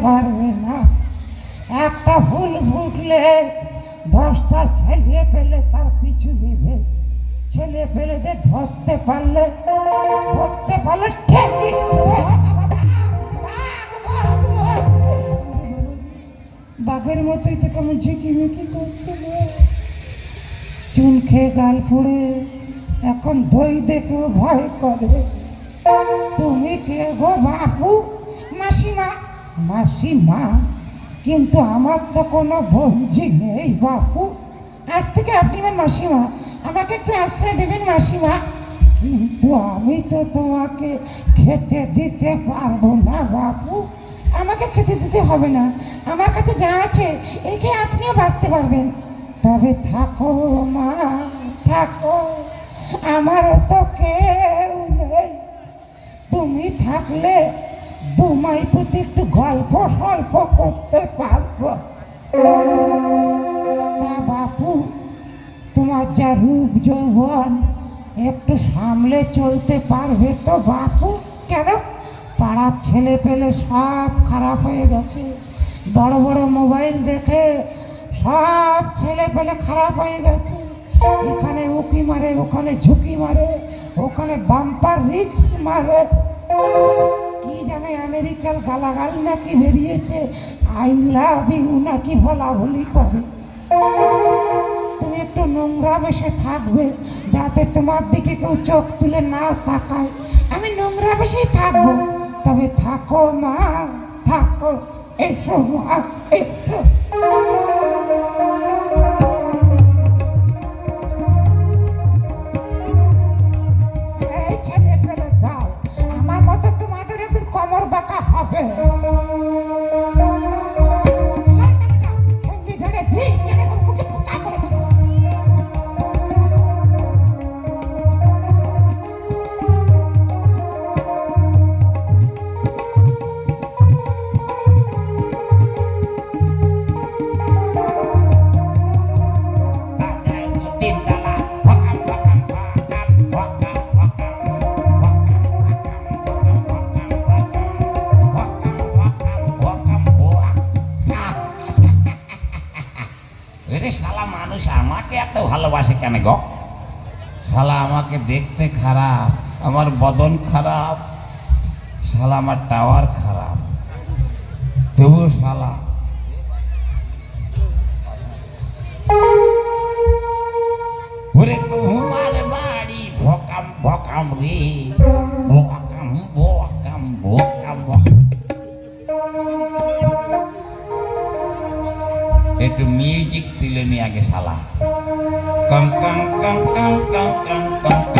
পারবে না। একটা ফুল ফুটলে 10টা ছেলে পেলে তার পিছু দিবে। ছেলে পেলেদের ধরতে পারলে বাঘের মতোই তো কেমন ঝিকিমিকি করছে, চুন খেয়ে গাল ফুড়ে এখন দই দেখেও ভয় করে। তুমি কে গো বাপু? মাসিমা। মাসিমা? কিন্তু আমার তো কোনো বন্ধু নেই বাপু। আজ থেকে আপনি আমার মাসিমা, আমাকে একটু আশ্রয় দেবেন মাসিমা। কিন্তু আমি তো তোমাকে খেতে দিতে পারবো না বাপু। আমাকে খেতে দিতে হবে না, আমার কাছে যা আছে একে আপনিও বাঁচতে পারবেন। তবে থাকো মা, থাকো, আমারও তো কেউ নেই। তুমি থাকলে দুমাই প্রতি একটু গল্প সল্প করতে পারবো। তা বাপু, তোমার যা রূপ যৌবন, একটু সামলে চলতে পারবে তো বাপু? কেন? পাড়ার ছেলে পেলে সব খারাপ হয়ে গেছে। বড় বড় মোবাইল দেখে সব ছেলে পেলে খারাপ হয়ে গেছে। এখানে উকি মারে, ওখানে ঝুঁকি মারে, ওখানে বাম্পার রিক্স মারে। কি জানে আমেরিকার গালাগাল নাকি বেরিয়েছে, আই লাভ ইউ নাকি বলা বলি করে। তুমি একটু নোংরা বেশে থাকবে, যাতে তোমার দিকে কেউ চোখ তুলে না তাকায়। আমি নোংরা বেশেই থাকবো। তবে থাকো মা, থাকো, এসো মা, এসো। এই ছেলে পেলে যাও, আমার মতো তোমাদের একদিন কোমর বাঁকা হবে। শালা মানুষ আমাকে এত ভালোবাসে কেন গো? শালা আমাকে দেখতে খারাপ, আমার বদন খারাপ, শালা আমার টাওয়ার খারাপ, তবু শালা ওরে তোমার বাড়ি ভকাম ভকাম রে, ভকাম ভকাম ভকাম। একটু মিউজিক তুলে নি আগে শালা। কম কম কম কম কম কম কম।